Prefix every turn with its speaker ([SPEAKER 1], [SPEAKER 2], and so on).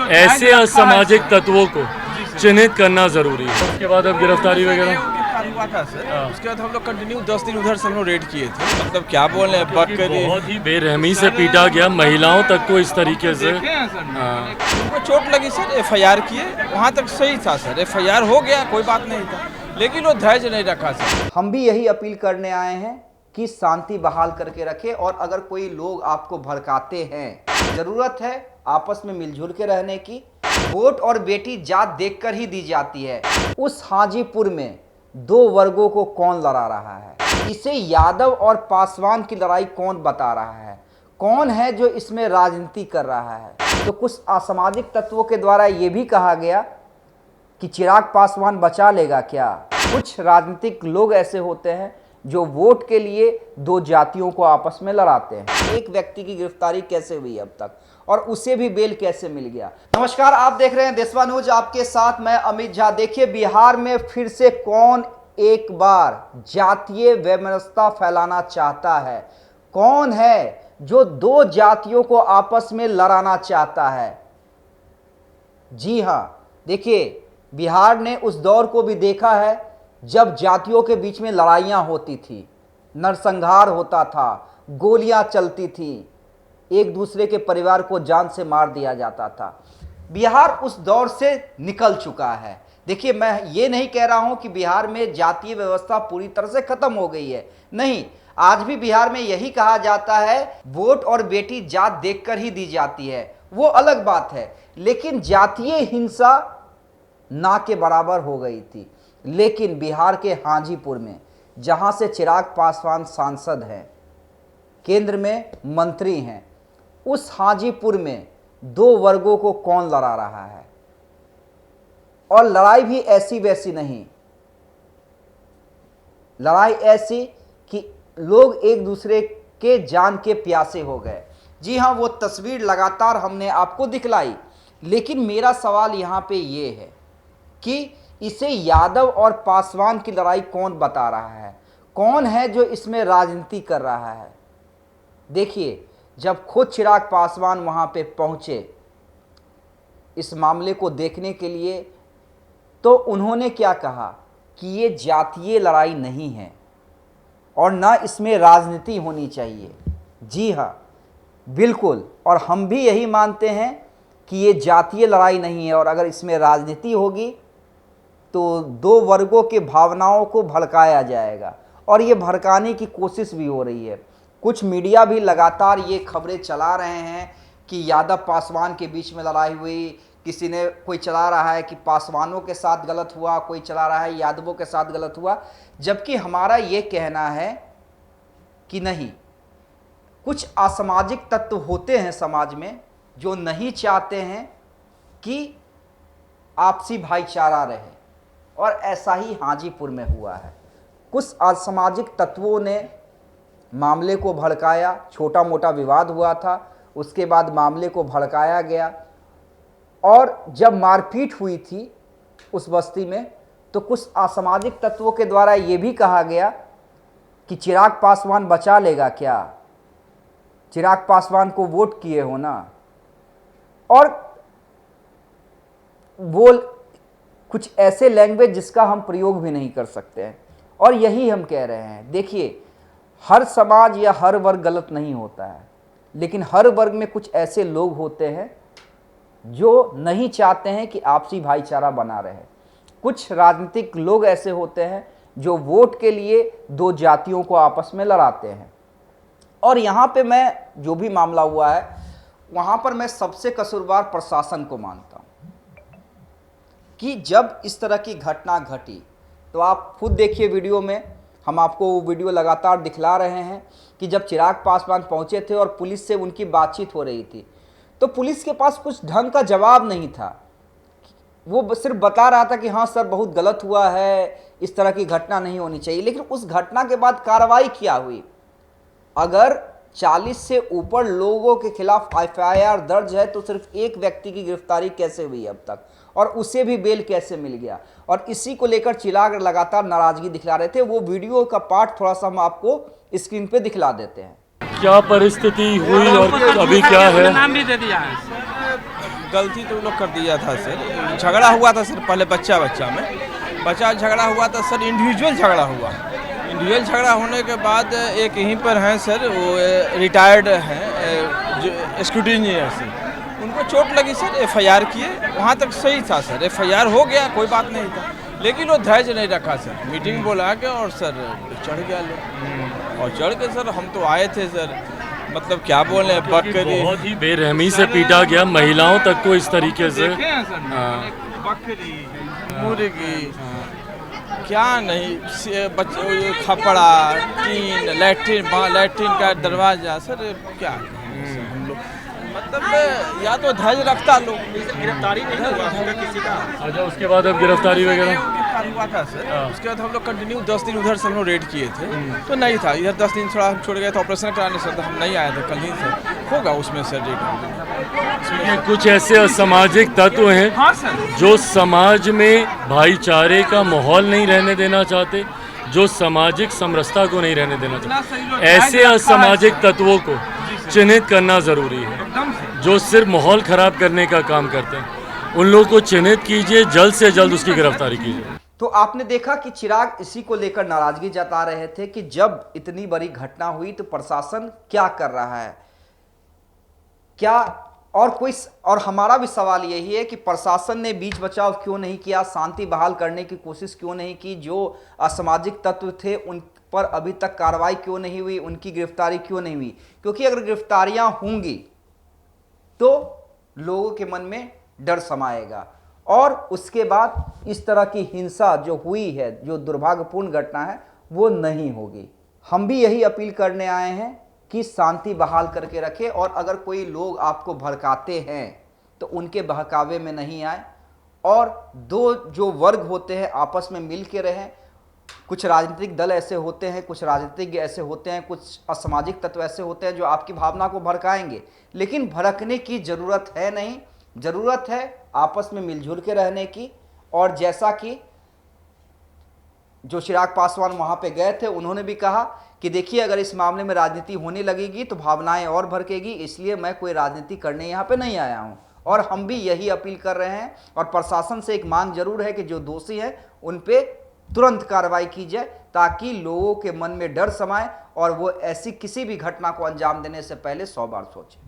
[SPEAKER 1] ऐसे असामाजिक तत्वों को चिन्हित करना जरूरी है। उसके बाद अब गिरफ्तारी वगैरह
[SPEAKER 2] हुआ था सर। उसके बाद हम लोग कंटिन्यू 10 दिन उधर से हम लोग रेड किए थे। मतलब क्या बोल रहे हैं, बकरी
[SPEAKER 1] बहुत ही बेरहमी से पीटा गया, महिलाओं तक को इस तरीके से।
[SPEAKER 2] उनको चोट लगी सर, एफआईआर किए, वहाँ तक सही था सर, एफआईआर हो गया, कोई बात नहीं था, लेकिन वो धैर्य नहीं रखा सर।
[SPEAKER 3] हम भी यही अपील करने आए हैं कि शांति बहाल करके रखें, और अगर कोई लोग आपको भड़काते हैं, जरूरत है आपस में मिलजुल के रहने की। वोट और बेटी जात देखकर ही दी जाती है। उस हाजीपुर में दो वर्गों को कौन लड़ा रहा है? इसे यादव और पासवान की लड़ाई कौन बता रहा है? कौन है जो इसमें राजनीति कर रहा है? तो कुछ असामाजिक तत्वों के द्वारा ये भी कहा गया कि चिराग पासवान बचा लेगा क्या? कुछ राजनीतिक लोग ऐसे होते हैं जो वोट के लिए दो जातियों को आपस में लड़ाते हैं। एक व्यक्ति की गिरफ्तारी कैसे हुई अब तक, और उसे भी बेल कैसे मिल गया? नमस्कार, आप देख रहे हैं देशवा न्यूज, आपके साथ मैं अमित झा। देखिए, बिहार में फिर से कौन एक बार जातीय वैमनस्यता फैलाना चाहता है? कौन है जो दो जातियों को आपस में लड़ाना चाहता है? जी हाँ, देखिए, बिहार ने उस दौर को भी देखा है जब जातियों के बीच में लड़ाइयाँ होती थी, नरसंहार होता था, गोलियां चलती थी, एक दूसरे के परिवार को जान से मार दिया जाता था। बिहार उस दौर से निकल चुका है। देखिए, मैं ये नहीं कह रहा हूँ कि बिहार में जातीय व्यवस्था पूरी तरह से खत्म हो गई है, नहीं। आज भी बिहार में यही कहा जाता है, वोट और बेटी जात देखकर ही दी जाती है, वो अलग बात है। लेकिन जातीय हिंसा ना के बराबर हो गई थी। लेकिन बिहार के हाजीपुर में, जहां से चिराग पासवान सांसद हैं, केंद्र में मंत्री हैं, उस हाजीपुर में दो वर्गों को कौन लड़ा रहा है? और लड़ाई भी ऐसी वैसी नहीं, लड़ाई ऐसी कि लोग एक दूसरे के जान के प्यासे हो गए। जी हाँ, वो तस्वीर लगातार हमने आपको दिखलाई। लेकिन मेरा सवाल यहाँ पे ये है कि इसे यादव और पासवान की लड़ाई कौन बता रहा है? कौन है जो इसमें राजनीति कर रहा है? देखिए, जब खुद चिराग पासवान वहाँ पे पहुँचे इस मामले को देखने के लिए, तो उन्होंने क्या कहा कि ये जातीय लड़ाई नहीं है और ना इसमें राजनीति होनी चाहिए। जी हाँ, बिल्कुल, और हम भी यही मानते हैं कि ये जातीय लड़ाई नहीं है, और अगर इसमें राजनीति होगी तो दो वर्गों के भावनाओं को भड़काया जाएगा, और ये भड़काने की कोशिश भी हो रही है। कुछ मीडिया भी लगातार ये खबरें चला रहे हैं कि यादव पासवान के बीच में लड़ाई हुई। किसी ने, कोई चला रहा है कि पासवानों के साथ गलत हुआ, कोई चला रहा है यादवों के साथ गलत हुआ, जबकि हमारा ये कहना है कि नहीं, कुछ असामाजिक तत्व होते हैं समाज में जो नहीं चाहते हैं कि आपसी भाईचारा रहे, और ऐसा ही हाजीपुर में हुआ है। कुछ असामाजिक तत्वों ने मामले को भड़काया, छोटा मोटा विवाद हुआ था, उसके बाद मामले को भड़काया गया, और जब मारपीट हुई थी उस बस्ती में, तो कुछ असामाजिक तत्वों के द्वारा ये भी कहा गया कि चिराग पासवान बचा लेगा क्या? चिराग पासवान को वोट किए हो ना। और बोल कुछ ऐसे लैंग्वेज जिसका हम प्रयोग भी नहीं कर सकते हैं, और यही हम कह रहे हैं। देखिए, हर समाज या हर वर्ग गलत नहीं होता है, लेकिन हर वर्ग में कुछ ऐसे लोग होते हैं जो नहीं चाहते हैं कि आपसी भाईचारा बना रहे। कुछ राजनीतिक लोग ऐसे होते हैं जो वोट के लिए दो जातियों को आपस में लड़ाते हैं। और यहाँ पे मैं, जो भी मामला हुआ है, वहाँ पर मैं सबसे कसूरवार प्रशासन को मानता हूँ कि जब इस तरह की घटना घटी, तो आप खुद देखिए वीडियो में, हम आपको वो वीडियो लगातार दिखला रहे हैं कि जब चिराग पासवान पहुंचे थे और पुलिस से उनकी बातचीत हो रही थी, तो पुलिस के पास कुछ ढंग का जवाब नहीं था। वो सिर्फ बता रहा था कि हाँ सर, बहुत गलत हुआ है, इस तरह की घटना नहीं होनी चाहिए। लेकिन उस घटना के बाद कार्रवाई क्या हुई? अगर 40 से ऊपर लोगों के खिलाफ एफआईआर दर्ज है, तो सिर्फ एक व्यक्ति की गिरफ्तारी कैसे हुई अब तक, और उसे भी बेल कैसे मिल गया? और इसी को लेकर चिराग लगातार नाराजगी दिखला रहे थे। वो वीडियो का पार्ट थोड़ा सा हम आपको स्क्रीन पे दिखला देते हैं।
[SPEAKER 1] क्या परिस्थिति हुई और अभी क्या है?
[SPEAKER 4] नाम भी दे दिया है।
[SPEAKER 2] गलती तो वो लोग कर दिया था सर। झगड़ा हुआ था सर पहले बच्चा झगड़ा हुआ था सर, इंडिविजुअल झगड़ा हुआ। इंडिविजुअल झगड़ा होने के बाद एक यहीं पर हैं सर, वो रिटायर्ड हैं जो स्कूटी इंजीनियर से, उनको चोट लगी सर, एफआईआर किए, वहाँ तक सही था सर, एफआईआर हो गया, कोई बात नहीं था। लेकिन वो धैर्य नहीं रखा सर, मीटिंग बुला के और सर चढ़ गया लोग, और चढ़ के सर हम तो आए थे सर, मतलब क्या बोले, बकरी
[SPEAKER 1] बहुत ही बेरहमी से पीटा गया, महिलाओं तक को इस तरीके से।
[SPEAKER 2] बकरी, मुर्गी, क्या नहीं, खपड़ा, टीन, लैट्रिन का दरवाजा सर, क्या हम लोग, मतलब या तो धैर्य रखता लोग। गिरफ्तारी नहीं हुआ किसी का।
[SPEAKER 1] अच्छा, उसके बाद अब गिरफ्तारी वगैरह
[SPEAKER 2] हुआ था सर। उसके बाद हम लोग कंटिन्यू 10 दिन उधर से हम लोग रेड किए थे, तो नहीं था इधर। 10 दिन थोड़ा हम छोड़ गए थे ऑपरेशन कराने सर, तो हम नहीं आए थे, कल ही सर होगा उसमें सर रेड।
[SPEAKER 1] कुछ ऐसे असामाजिक तत्व हैं
[SPEAKER 2] हाँ सर,
[SPEAKER 1] जो समाज में भाईचारे का माहौल नहीं रहने देना चाहते, जो सामाजिक समरसता को नहीं रहने देना चाहते। ऐसे असामाजिक तत्वों को चिन्हित करना ज़रूरी है, जो सिर्फ माहौल ख़राब करने का काम करते हैं। उन लोगों को चिन्हित कीजिए, जल्द से जल्द उसकी गिरफ्तारी कीजिए।
[SPEAKER 3] तो आपने देखा कि चिराग इसी को लेकर नाराजगी जता रहे थे कि जब इतनी बड़ी घटना हुई तो प्रशासन क्या कर रहा है, क्या और हमारा भी सवाल यही है कि प्रशासन ने बीच बचाव क्यों नहीं किया, शांति बहाल करने की कोशिश क्यों नहीं की, जो असामाजिक तत्व थे उन पर अभी तक कार्रवाई क्यों नहीं हुई, उनकी गिरफ्तारी क्यों नहीं हुई। क्योंकि अगर गिरफ्तारियां होंगी तो लोगों के मन में डर समाएगा और उसके बाद इस तरह की हिंसा जो हुई है, जो दुर्भाग्यपूर्ण घटना है, वो नहीं होगी। हम भी यही अपील करने आए हैं कि शांति बहाल करके रखें, और अगर कोई लोग आपको भड़काते हैं तो उनके बहकावे में नहीं आए, और दो जो वर्ग होते हैं आपस में मिल के रहें। कुछ राजनीतिक दल ऐसे होते हैं, कुछ राजनीतिज्ञ ऐसे होते हैं, कुछ असामाजिक तत्व ऐसे होते हैं जो आपकी भावना को भड़काएंगे, लेकिन भड़कने की ज़रूरत है नहीं। ज़रूरत है आपस में मिलजुल के रहने की। और जैसा कि जो चिराग पासवान वहाँ पे गए थे, उन्होंने भी कहा कि देखिए, अगर इस मामले में राजनीति होने लगेगी तो भावनाएं और भड़केगी, इसलिए मैं कोई राजनीति करने यहाँ पे नहीं आया हूँ। और हम भी यही अपील कर रहे हैं, और प्रशासन से एक मांग जरूर है कि जो दोषी हैं उन पे तुरंत कार्रवाई की जाए, ताकि लोगों के मन में डर समाए और वो ऐसी किसी भी घटना को अंजाम देने से पहले 100 बार सोचें।